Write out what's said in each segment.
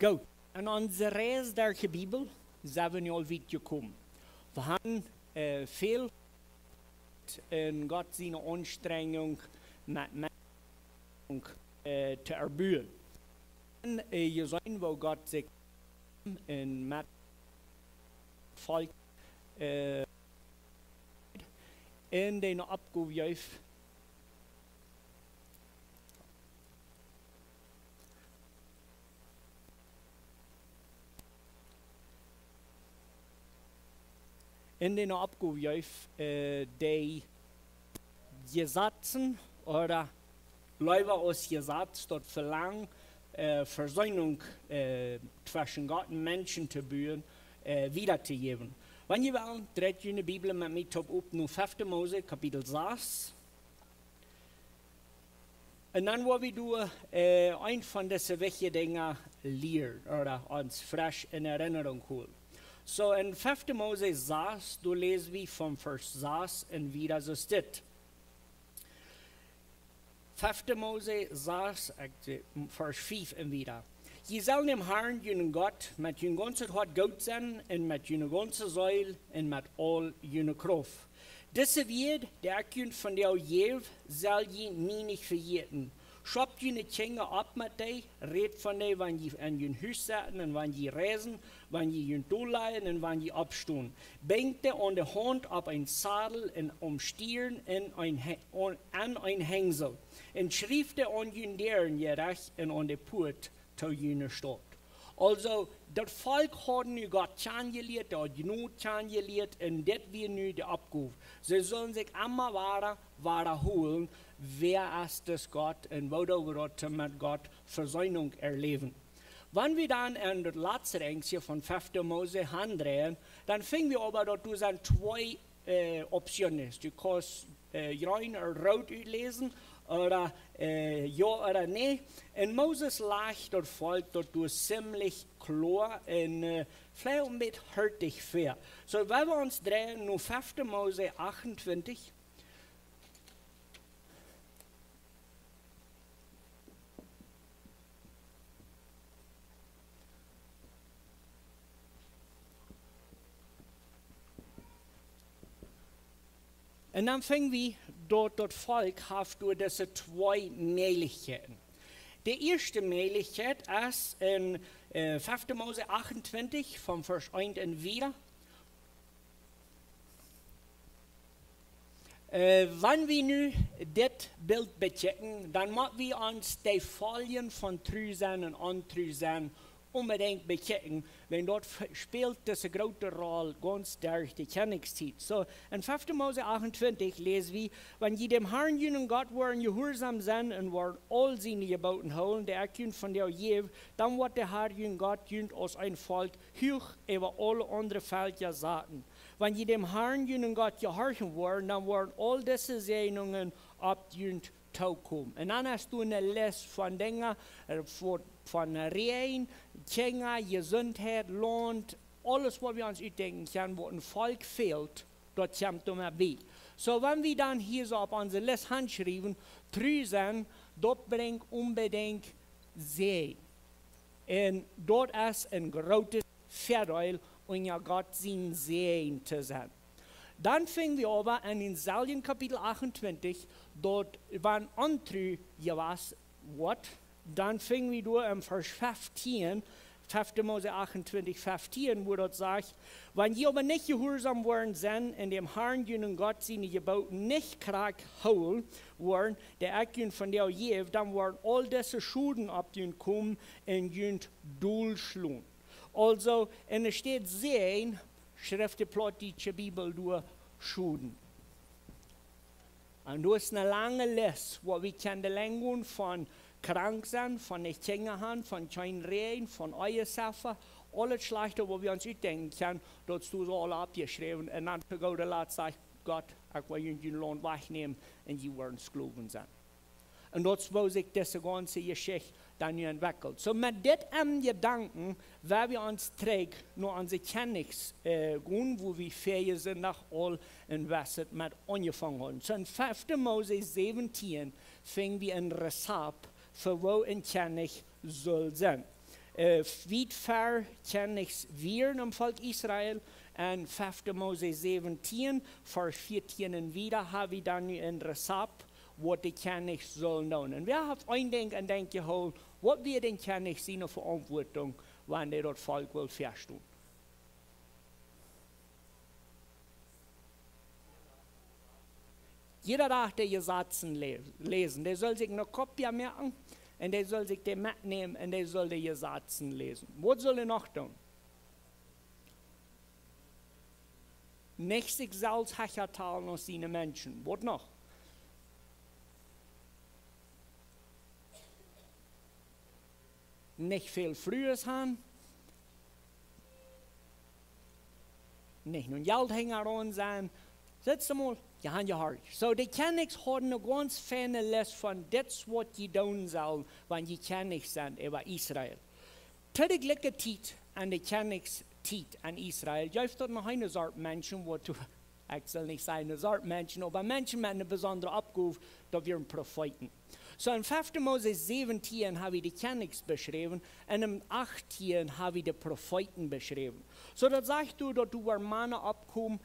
Goed, en onze reis door de Bijbel zijn we nu al weit gekomen. We hebben veel in God zijn Anstrengung met mensen te erbeuren. En je zijn waar God zich in met volk in de opgave heeft. In den Abgabe die Gesetzen oder Leute aus Gesetz dort verlangen, Versöhnung zwischen Gott und Menschen zu bühren, wiederzugeben. Wenn ihr wollt, dreht ihr die Bibel mit mir top auf, nur 5. Mose, Kapitel 6. Und dann wollen wir ein von diesen wichtigen Dingen lernen oder uns frisch in Erinnerung holen. So in 5. Mose 6, du lesen wir vom Vers 6 und wieder so steht. 5. Mose 6, Vers 5 und wieder. Je sollen dem Herrn, jenen Gott, mit jenen ganzen Hort gut sein und mit jenen ganzen Seil und mit all jenen Kraft. Diese wird, der Kind von der Jew, soll je nie nicht verjäten. Schoppt jene Kinder ab mit dir, red von dir, wenn die an jen Hüs sitzen und wenn die reisen, wenn die jen Dolleien und wenn die abstehen. Bringt dir an der Hand ab ein Sadel und umstieren an ein Hängsel. Und schrift dir an jen deren gerecht und an der Port zu jener Stadt. Also, das Volk hat nu Gott kennengelernt, hat die Not kennengelernt und das wird nu die Abgabe. Sie sollen sich immer wiederholen, wer ist das Gott und worüber mit Gott Versöhnung erleben. Wenn wir dann in das letzte Engste von 5. Mose handrehen, dann finden wir aber, dass du sind zwei Optionen. Du kannst grün oder rot lesen oder ja oder nein. Und Moses leicht das Volk dort ziemlich klar und vielleicht ein bisschen hurtig fair. So, wenn wir uns drehen, nur 5. Mose 28. Und dann fingen wir, dort das Volk hat durch diese zwei Möglichkeiten. Die erste Möglichkeit ist in 5. Mose 28, vom Vers 1 und wieder. Wenn wir nun das Bild bechecken, dann müssen wir uns die Folien von Trüsen und Antrüsen unbedingt bechecken, denn dort spielt das eine große Rolle ganz durch die Königszeit. So, in 5. Mose 28 lesen wir, wenn je dem Herrn, jenen Gott, waren gehorsam sind und waren all seine Geboten holen, der Kind von der Jew, dann wird der Herr, jenen Gott, jünt aus ein Volk, hoch über alle andere Völker saten. Wenn je dem Herrn, jenen Gott, gehorchen waren, dann waren all diese Segnungen abjünt kommen. Und dann hast du eine Liste von Dingen, von Rehen, Kinder, Gesundheit, Land, alles, was wir uns denken können, wo ein Volk fehlt, dort kommt immer bei. So, wenn wir dann hier so auf unsere Liste handschreiben, Trüsen, dort bringt unbedingt Segen. Und dort ist ein großes Vorteil, und ja Gott sein Segen zu sein. Dann fingen wir aber an in Salien Kapitel 28, dort waren andere was, dann fingen wir durch im Vers 15, 5. Mose 28, 15, wo dort sagt, wenn ihr aber nicht gehorsam worden sind, in dem Herrn, jenen Gott, seine Geboten nicht krank holen worden, der Ecken von der Jew, dann waren all diese Schuden ab den kommen und jünt durchschlagen. Also, und es steht sehen, Schriftplatt die Bibel durch Schuden. Und du hast eine lange Liste, wo wir die Länge von krank sein, von nicht Kinder haben, von kein Reden, von Eiersaffen, alles Schlechte, wo wir uns denken können, dort hast du so alle abgeschrieben. Und dann zu Gott sagt Gott, ich will den Lohn wegnehmen und sie werden Sklaven sein. Und dort wo sich diese ganze Geschichte dann entwickelt. So mit diesem Gedanken, werden wir uns trägt, nur unsere Kenntnis gehen, wo wir fähig sind, nach all in was mit angefangen haben. So in 5. Mose 17 fingen wir ein Rezept für wo ein Kenntnis soll sein. Wie ver ken ich wir im Volk Israel? En 5 Mose 17, vers 14 en wieder, habe ich dann in Resap, wat de kennis soll doen. En we hebben een ding en denk je hol, wat wir den kennis zien of verantwoording, wanneer dat volk wil verstehen. Jeder Tag, der Gesetzen lesen, der soll sich eine Kopie merken und der soll sich den mitnehmen und der soll die Gesetzen lesen. Was soll er noch tun? Nicht sich selbst herteilen aus seine Menschen. Was noch? Nicht viel Frühes haben. Nicht nur Geldhänger an sein. Sitz mal. Ja, han je hart. So, die kennis hadden een ganz fijne les van dit wat je doen zal, wanneer je kennis zijn over Israël. Tegelijke tijd aan de kennis tijd aan Israël, juist dat nog een soort mensen, wat ik zal niet zeggen een soort mensen, maar mensen met een bijzondere opgave, dat we een profeten. So in 5 Mose 17 habe ich die kennis beschreven en in 18 habe ich die Propheten beschreven. So dat zegt du, dat du waar mannen opkomen,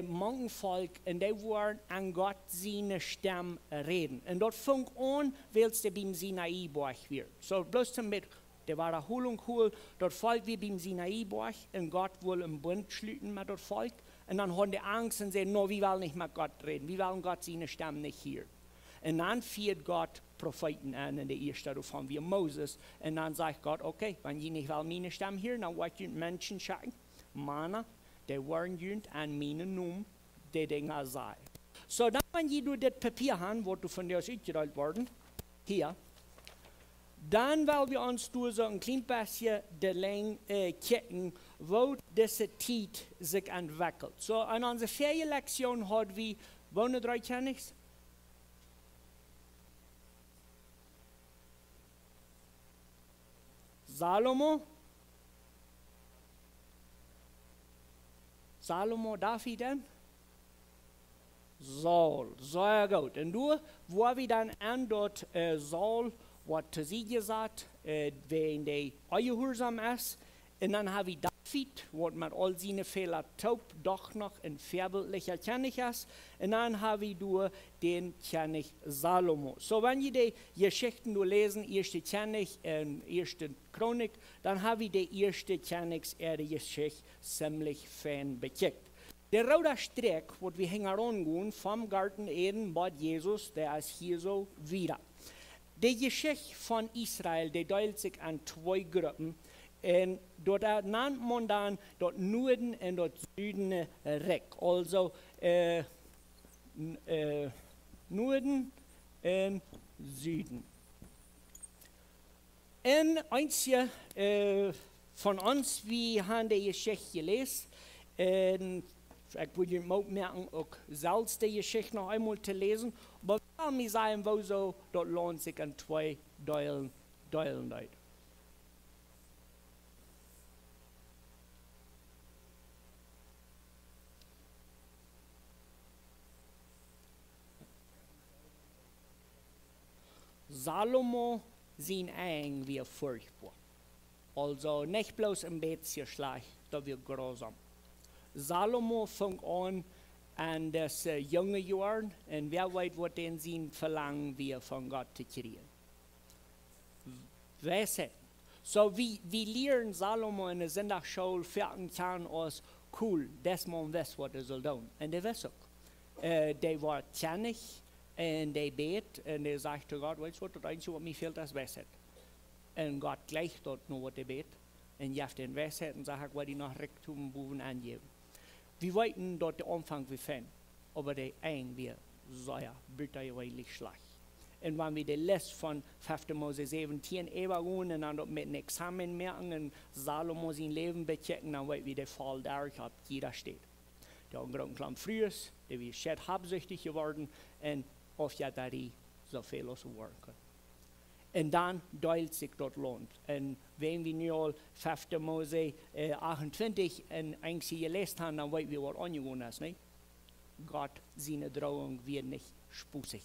manchen Volk, en die waren an Gott seine stem reden. En dat fing an, als de beim Sinai-Berg weer. So bloß damit, der war eine Holung cool, dat Volk wie beim Sinai-Berg, en Gott will einen Bund schließen mit dat Volk. En dan haben die Angst und sagen, no, wir wollen nicht mit Gott reden, wir wollen Gott seine Stimme nicht hören. Und dann führt Gott Propheten an, in der ersten davon wie Moses. Und dann sagt Gott, okay, wenn ihr nicht meine Stimme hören, dann wollt ihr Menschen schicken. Männer, die waren jünd an meinen Namen, die Dinge sagen. So, dann, wenn ihr das Papier haben, wo du von dir aus ausgeteilt worden, hier, dann wollen wir uns durch so ein klein bisschen die Länge kicken, wo diese Zeit sich entwickelt. So, in unserer Ferienlektion haben wir, wo ne 3 Kennis? Salomo, David denn? Saul, sehr gut. Und du, wo wir dann an dort Saul, was zu sie gesagt, wenn der ungehorsam ist, und dann habe ich David, was mit all seinen Fehlern taub, doch noch ein vorbildlicher König ist, und dann habe ich du den König Salomo. So, wenn ihr die Geschichten du lesen, erste König, erste Chronik, dann habe ich die erste Königs Geschichte ziemlich fein bekickt. Der rote Streck, wo wir hängen vom Garten Eden, bei Jesus, der ist hier so wieder. Die Geschichte von Israel, die teilt sich an 2 Gruppen. Und dort nennt man dann dort Norden und dort Süden Reck. Also Norden und Süden. Und einige von uns, wir haben die Geschichte gelesen. Ich würde mir merken, auch selbst die Geschichte noch einmal zu lesen. Aber wir haben sagen, wo so, dort lohnt sich an 2 Teilen. Salomo sein Eng wie furchtbar. Also nicht bloß ein bisschen schlecht, da wird grausam. Salomo fängt an das junge Jahren und wer weiß, was den sein Verlangen wir von Gott zu kriegen. Weisheit. So wie lernen Salomo in der Sonntagsschule 14 Jahren aus, cool, das man weiß, was er soll tun. Und der weiß auch. Der war tjennig. Und der bet und der sagt zu Gott, weißt du, das Einzige, was mir fehlt, ist Weisheit. Und Gott gleicht dort nur, was der bet. Und jaft den Weisheit und sagt, was die noch Rektum buben angeben. Wir wollten dort den Anfang wie fan, aber der Eng wir sehr bitterlich schlecht. Und wenn wir die List von 5. Mose 17 übergehen und dann mit einem Examen merken und Salomo sein Leben bechecken, dann wird wir der Fall da hat, jeder steht. Der Grundklam frühes, der wir schät habsüchtig geworden und oft ja da die so viel aus werden können. Und dann teilt sich dort lohnt. Und wenn wir nur 5. Mose 28 und eigentlich gelesen haben, dann wissen wir, was angegangen ist. Nicht? Gott, seine Drohung wird nicht spussig.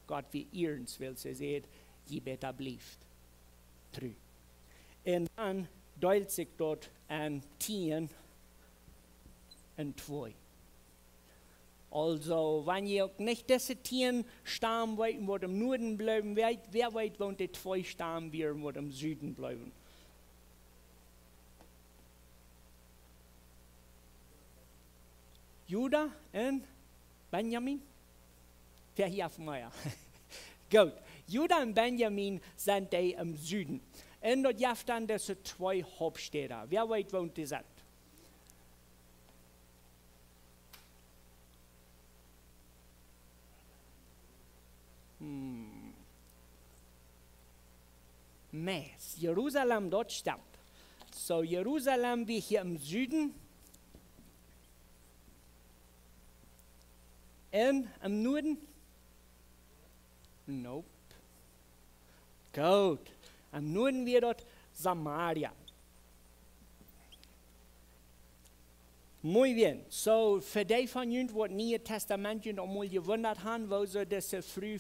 Gott wird ehrens, weil sie sagt, je besser bleibt. True. Und dann teilt sich dort ein 10 und 2. Also, wenn ihr nicht diese 10 Stamm wollt, wo im Norden bleiben, wer weiß, wo die 2 Stamm wir, wo im Süden bleiben. Judah und Benjamin? Wer hier auf mir? Gut. Judah und Benjamin sind die im Süden. Und dort gibt es dann diese 2 Hauptstädte. Wer weiß, wo die sind? Meis. Jerusalem dort stammt. So, Jerusalem wie hier im Süden. Und im Norden? Nope. Gut. Im Norden wird dort Samaria. Muy bien. So, für die von uns, die das Neue Testament einmal gewundert haben, wo sie das früh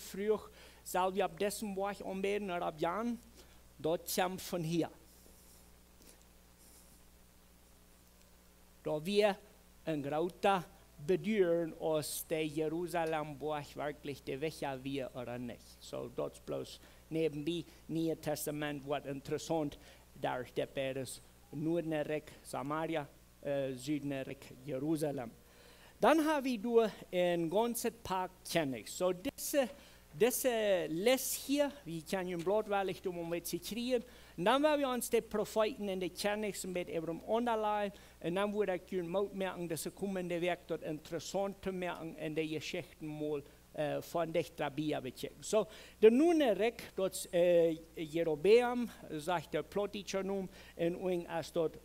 soll wir ab diesem Buch anbeten oder ab Jahren, dort kommt von hier. Da wir ein großer Bedürfnis aus der Jerusalem-Buch wirklich der Wächer wir oder nicht. So, dort bloß nebenbei Neue Testament, was interessant, da steht beides Nordnerik, Samaria, Südnerik, Jerusalem. Dann haben wir ein ganzes paar Kenntnis. So, diese Les hier, wir können im Blatt, weil ich um mit zu kriegen. Und dann werden wir uns die Propheten in die Kenntnis mit ihrem Unterlein. Und dann würde ich merken, dass das kommende Werk dort interessant zu merken in der Geschichten mal von der Bibel bechecken. So, der Nunnerik, dort Jerobeam, sagt der Plotischer Num, und als dort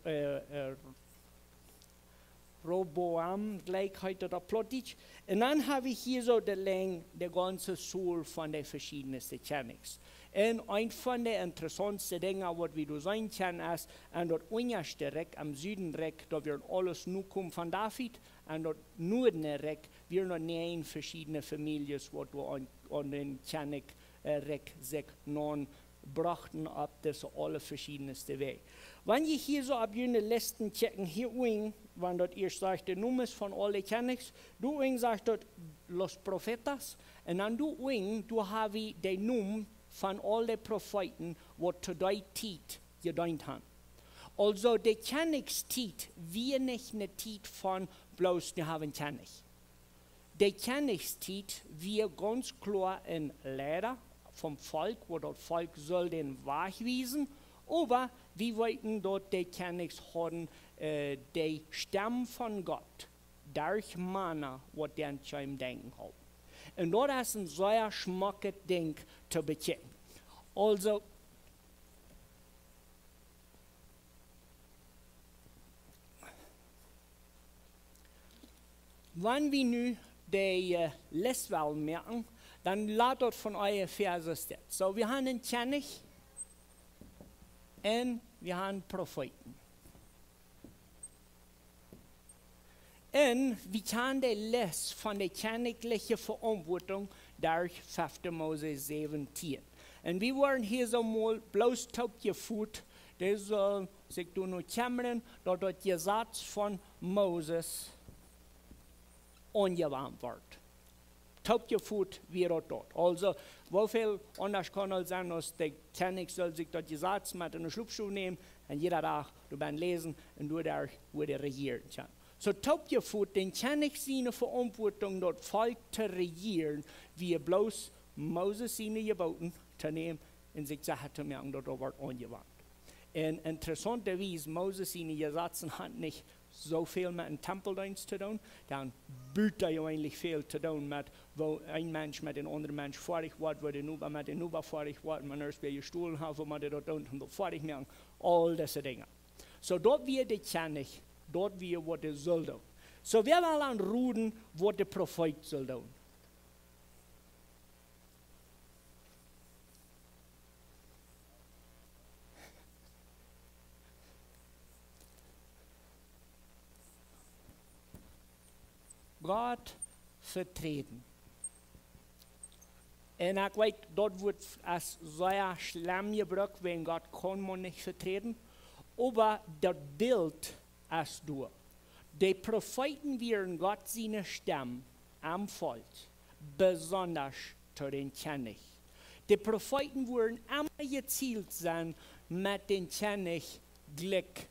Roboam, gleich heute der Plotitsch. Und dann habe ich hier so der ganze Soul von den verschiedensten Kenntnis. Und ein von den interessantesten Dingen, was wir du sein können, ist, an dort unterste Reck, am Süden Reck, da wird alles nur kommen von David, an dort Norden Reck, wir noch neun verschiedene Familien, was du an den Kenntnis Reck sich non brachten, ab das alle verschiedenste Wege. Wenn ich hier so ab jene Listen checken, hier unten, wenn dort erst sagt, der Nummer von alle Kenntnis, du unten sagt dort los Prophetas, und dann du unten, du hast den Nummer von allen Propheten, die zu der Zeit gedient haben. Also die Königszeit, wir nicht eine Zeit von bloß, wir haben König. Die Königszeit, wir ganz klar ein Lehrer vom Volk, wo das Volk soll den Weg wiesen, aber wir wollten dort die König haben, die Stamm von Gott, durch Männer, was der im Denken haben. Und das ist ein sehr schmackes Ding zu bechecken. Also, wenn wir nun die Leswahl merken, dann lasst dort von euren Verse stehen. So, wir haben einen König und wir haben Propheten. Und wir können die Les von der königlichen Verantwortung durch 5. Mose 17. Und wir wollen hier so mal bloß geführt, das soll sich nur kümmern, dass das Gesetz von Moses angewandt wird. Geführt wird dort. Also, wie viel anders kann es sein, als der König soll sich das Gesetz mit einem Schlupfschuh nehmen und jeder Tag du lesen und du da würde regieren. So geführt, den König seine Verantwortung, dort Volk zu regieren, wie bloß Moses seine Geboten zu nehmen und sich Sachen zu merken, dort wird angewandt. Und interessanterweise, Moses seine Gesetze hat nicht so viel mit dem Tempeldienst zu tun, dann büht er ja eigentlich viel zu tun mit, wo ein Mensch mit einem anderen Mensch fertig wird, wo der Nuba mit dem Nuba fertig wird, man erst bei Stuhl hat, wo man dort unten fertig machen, all diese Dinge. So dort wird der König, dort wird was der soll tun. So wir wollen an Ruden, was der Prophet soll tun. Gott vertreten. En ik weet, dat wordt als zeer schlimm gebruikt, wenn Gott kann man nicht vertreten. Aber das Bild ist du. Die Propheten wären Gott seine Stimme am Volk, besonders zu den König. Die Propheten würden immer gezielt sein, mit den König Glück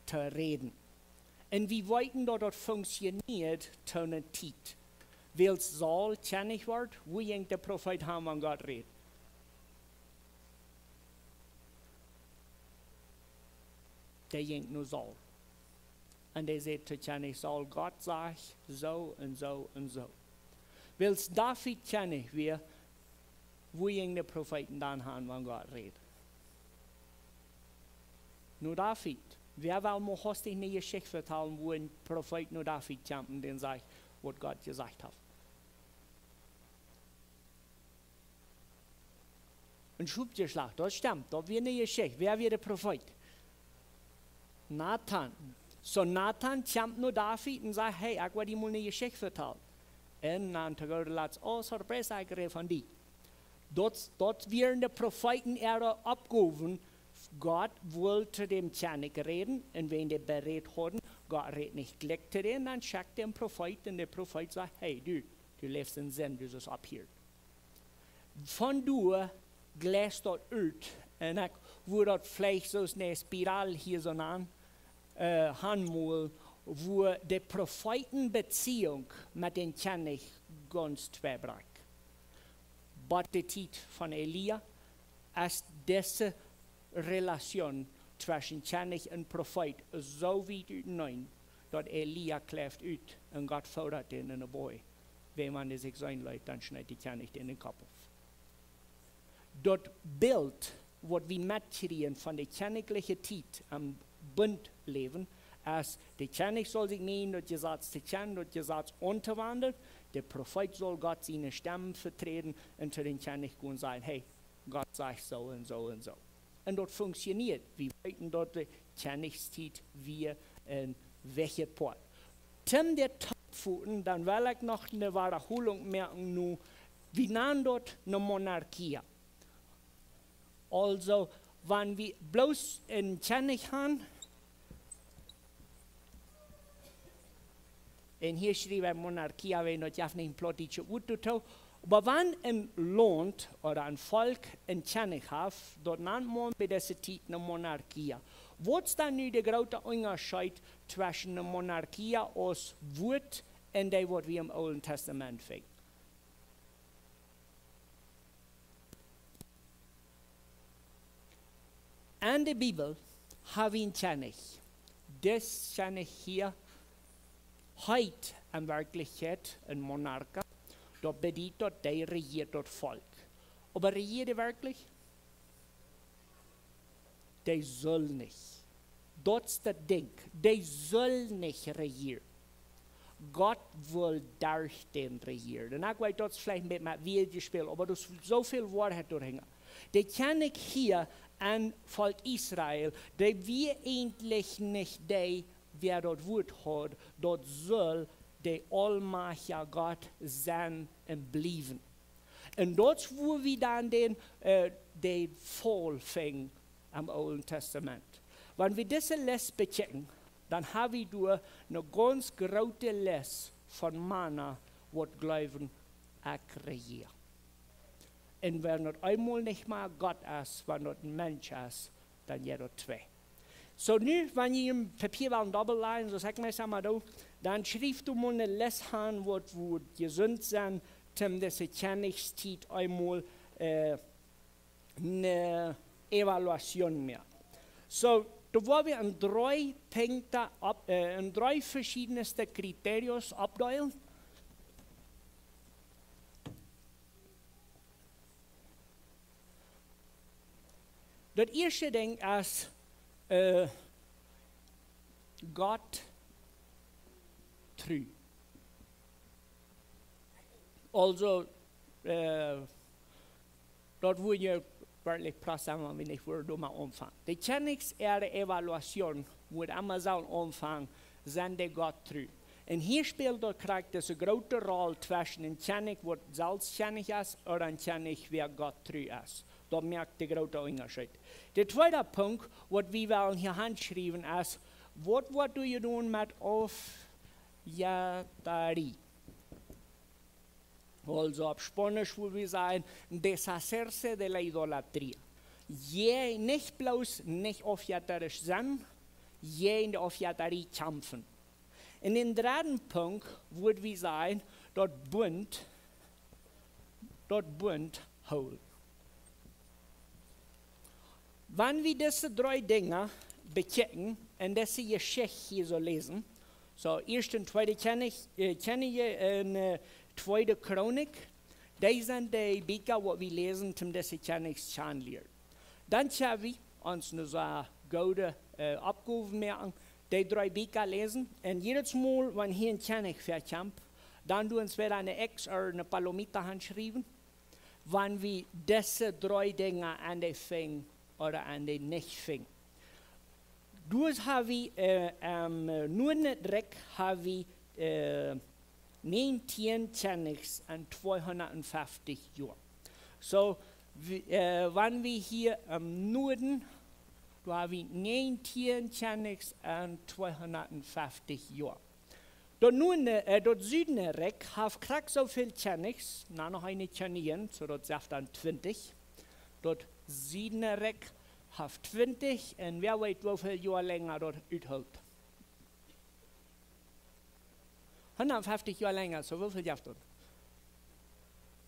zu reden. Und wie weiten das funktioniert zu einer Zeit? Weil Saul König wird, wo ging der Prophet haben an Gott redet? Der ging nur Saul. Und der sagt zu König Saul, Gott sagt so und so und so. Weil David König wäre, wo ging der Propheten dann haben an Gott redet? Nur David. Wer will mir hostig eine Geschichte vertellen, wo ein Prophet nur David kämpfen, den sagt, was Gott gesagt hat? Ein Schubgeschlacht, das stimmt, das wird eine Geschichte. Wer wird der Prophet? Nathan. So Nathan kämpft nur David und sagt, hey, ich will dir mal eine Geschichte vertellen. Und dann laat oh, Sorpresa von dir. Dort werden die Propheten abgehoben. Gott wollte dem König reden, und wenn die berät hatten, Gott redet nicht gleich zu denen, dann schickt der Prophet, und der Prophet sagt, hey, du lebst in Sinn, du sollst abhören. Von du gläst dort ut, und ich würde dort vielleicht so eine Spirale hier so an, hanmol, wo die Prophetenbeziehung mit dem König ganz zweibrecht. Aber die Zeit von Elia ist diese Relation zwischen König und Prophet so weit nein, dass Elia kläft ut und Gott fordert ihn in den Boy. Wenn man sich so einleitet, dann schneidet die König den Kopf auf. Das Bild, was wir mitkriegen von der königlichen Zeit am Bund leben, ist, der König soll sich nehmen, das Gesetz zu kennen, das Gesetz unterwandern, der Prophet soll Gott seine Stimme vertreten und zu den König gehen und sagen, hey, Gott sagt so und so und so. Und das funktioniert. Wir weiten dort die Königszeit wie ein welcher Port. Zum der Topfuten, dann will ich noch eine Wiederholung merken, nur, wir nennen dort eine Monarchie. Also, wenn wir bloß einen König haben, und hier schrieb er Monarchie, wenn das ja nicht plötzlich gut tut. Aber wenn ein Land oder ein Volk einen König hat, dann nennt man bei dieser Zeit eine Monarchie. Was ist dann nun der große Unterschied zwischen einer Monarchie aus Wort und dem, was wir im Alten Testament finden? In der Bibel haben wir einen König. Das König hier heute in Wirklichkeit ein Monarch. Das bedeutet, der regiert das Volk. Aber regiert er wirklich? Der soll nicht. Das ist das Ding. Der soll nicht regieren. Gott will durch den regieren. Und ich weiß, das ist vielleicht mit mir gespielt, aber das ist so viel Wahrheit durchhängen. Der König hier an Volk Israel, der wir eigentlich nicht der, wer dort Wort hat, dort soll der allmächtige Gott sein und bleiben. Und dort, wo wir dann den Fall fängen am Alten Testament. Wenn wir diese Lest bechecken, dann haben wir durch eine ganz große Lest von Männer, die glauben, ich regiere. Und wenn das einmal nicht mal Gott ist, wenn das ein Mensch ist, dann jeder zwei. So nu, wenn je im Papier wel een dobbellijn, so sag ich mal da, dann schrift du mal eine Les an, wo gesund sind, zum diese Königszeit einmal eine Evaluation mehr. So, da wollen wir in 3 Punkte, in 3 verschiedenste Kriterien abteilen. Das erste Ding ist, Gott treu. Also, dort wo je wirklich Platz haben, wenn ich würde mal anfangen. Die Königsehre Evaluation wird immer so anfangen, sind der Gott treu. En hier speelt dat krijgt dus een grote rol tussen een kennis wat zelfkennis is en een kennis waar God trouw is. Dat merkt de grote onderscheid. De tweede punt, wat we willen hier handschrijven, is, wat doe je doen met afjatarie? Also op Spanisch wil we zeggen, deshacerse de la idolatría. Je nicht bloß nicht afjatarisch zijn, je in de afjatarie kämpfen. In den dritten Punkt würde wir sagen, dort Bund holen. Wenn wir diese drei Dinge bekicken und diese Geschichte hier so lesen, so erste und zweite kenne ich in zweite Chronik, die sind die Bücher, die wir lesen, um diese Kenntnis zu lernen. Dann haben wir uns eine so gute Abgabe merken, die drei Bücher lesen, und jedes Mal, wenn hier ein Kenntnis verkämpft, dann tun wir wieder eine X oder eine Palomita handschreiben, wenn wir diese drei Dinge an die fingen oder an die nicht fingen. Dus haben wir nur direkt haben wir 19 Kenntnis an 250 Jahren. So, wenn wir hier im Norden, da haben wir 19 Kenntnis an 250 Jahren. Dort Südenreck hat knapp so viel Kenntnis, noch eine Kenntnis, so dort sagt dann 20. Dort Südenreck hat 20 und wer weiß, wie viele Jahre länger dort aushält. 150 Jahre länger, so wie viel Jahre dort?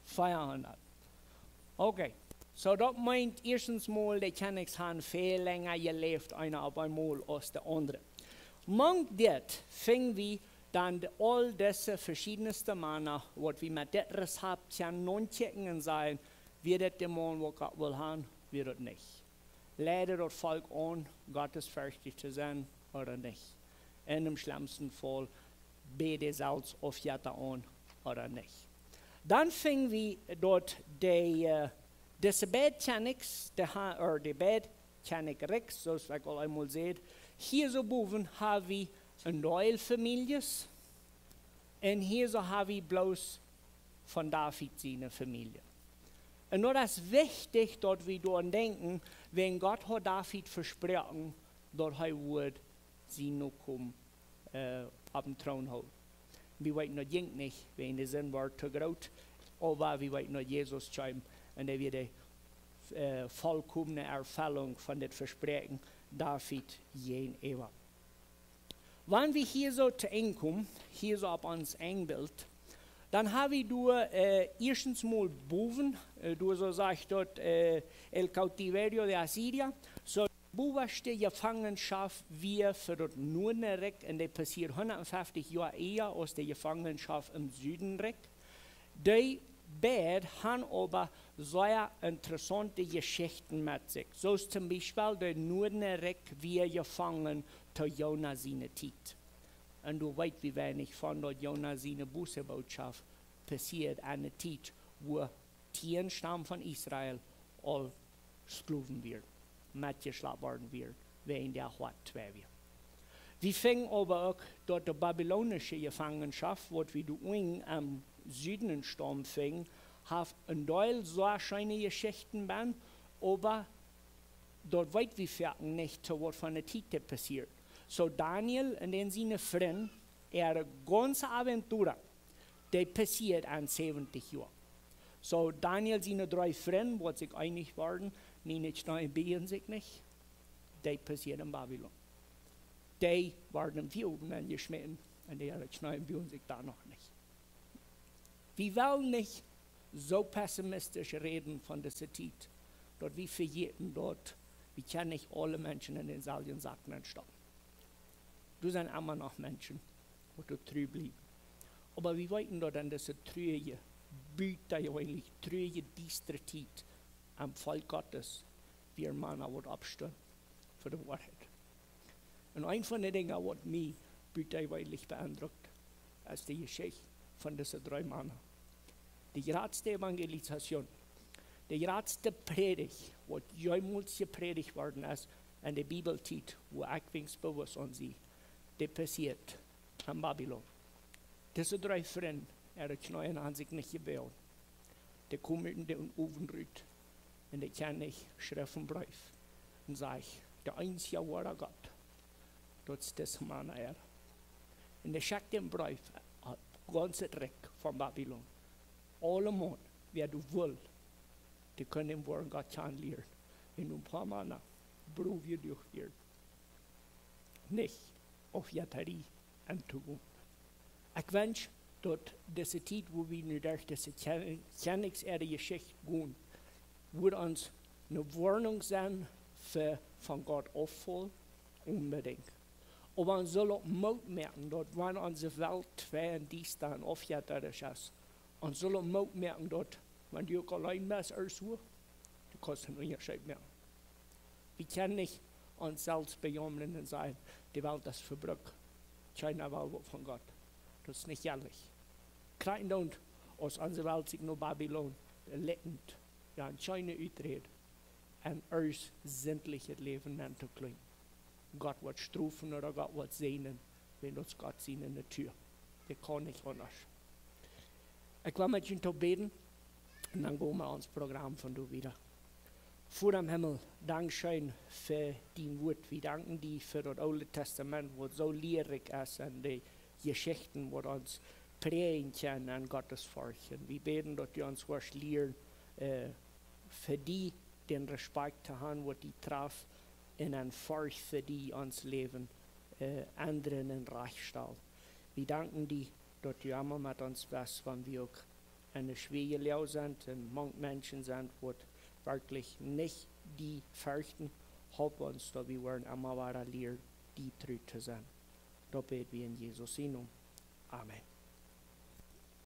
400. Okay, so das meint erstens mal, die Kenntnis haben viel länger gelebt, einer auf einmal als der andere. Manch das fingen wir dann all diese verschiedensten Männer, was wir mit dem Rezept können non checken sein, wird das der Mann, was Gott will haben, wird das nicht. Leider das Volk an, gottesfürchtig zu sein oder nicht. In dem schlimmsten Fall, beide selbst auf Jahre an oder nicht. Dann fingen wir dort diese Bedkennis, die Bedkennis rechts, so wie ich einmal sehe, hier so boven haben wir een Teil Families en hier so haben wir bloß von David seine Familie. Und nur das ist wichtig, dass wir daran denken, wenn Gott hat David versprochen, dass er wird sie noch kommen, auf den Thron holen. Wir wissen noch nicht, wenn der Sinn war zu groß, aber wir wissen noch Jesus schreiben und er wird die vollkommene Erfüllung von dem Versprechen David jen ewig. Wenn wir hier so zu eng kommen, hier so auf uns Engbild, dann haben wir erstens mal boven, du so sagst dort, el cautiverio de Asiria, so die oberste Gefangenschaft wir für das Nordreck, und die passiert 150 Jahre eher als die Gefangenschaft im Südenreck. Die beiden haben aber sehr interessante Geschichten mit sich. So ist zum Beispiel der Nordreck wir gefangen zu Jona seine Zeit. Und du weißt, wie wenig von der Jona seine Bußebotschaft passiert an der Zeit, wo die Stamm von Israel all Sklaven wird, mitgeschleppt worden wird, während der Hort 2 wird. Wir fingen aber auch dort die babylonische Gefangenschaft, wo wir am Süden Stamm fingen, hat ein Teil so schöne Geschichten waren, aber dort weit wir fertig nicht, so was von der Zeit passiert. So Daniel und den seine Freunde, ihre ganze Aventur, die passiert an 70 Jahren. So Daniel seine 3 Freunde, wo sich einig waren, nicht beien sich nicht, die passiert in Babylon. Die waren im Juden angeschmissen und die beien sich da noch nicht. Wir wollen nicht so pessimistisch reden von dieser Zeit, dort wir verjährten dort, wir können nicht alle Menschen in den selben Sacken entstoppen. Du sind immer noch Menschen, die dort treu bleiben. Aber wir wollten dort an diese treue, eigentlich treue, düstere Zeit am Volk Gottes, wie ein Mann wird abstehen für die Wahrheit. Und ein von den Dingen, was mich eigentlich beeindruckt, ist die Geschichte von diesen 3 Männern. Die geradste Evangelisation, die geradste Predigt, was jemals gepredigt worden ist, in der Bibelzeit, wo ich wenigstens bewusst an sie, die passiert in Babylon. Deze 3 vrienden, het nou aan zich niet gebeld. Die komen in de ovenruit en die kan ik schrijven brief. En zeg, de einzige ware God, dat is deze man hier. En die schickt den brief, ganze Dreck van Babylon. Alle man, wer du wil, die kunnen woorden God kan leren. In een paar maanden, proef je durchgeht. Nicht auf Jatterie en toekomst. Ik wens dat deze tijd, wo we nu door deze kenniserde Geschichte gaan, wordt ons een warning zijn voor van God afval, unbedingt. Aber man soll auch Mut merken, dass wenn unsere Welt zwei und die staan aufgejattert ist, man soll auch Mut merken, dass wenn du allein bist, so, du kannst nicht unterscheiden mehr. Wir können nicht uns selbst bejammen und sagen, die Welt ist verbrückt. Keiner will was von Gott. Das ist nicht ehrlich. Klein und aus unserer Welt sich nur Babylon, leckend, ja, ein China uitreed und uns sämtliches Leben zu klein. Gott wird strafen oder Gott wird segnen, wenn uns Gott sehen in der Tür. Das kann nicht anders. Ich will mit Ihnen beten und dann gehen wir ins Programm von du wieder. Vor dem Himmel, Dankeschön für dein Wort. Wir danken dir für das Alte Testament, was so lehrreich ist und die Geschichten, die uns prägen können an Gottes Furcht. Wir beten, dass du uns was lehren, für die den Respekt zu haben, was die traf, in een Furcht für die ons Leben anderen in Reich stellt. Wir danken dir, dass du immer mit uns bist, wenn wir auch eine schwere Lehre sind und manche Menschen sind, die wirklich nicht die fürchten, help uns, dass wir immer wieder lernen, die treu zu sein. Da beten wir in Jesus' Namen. Amen.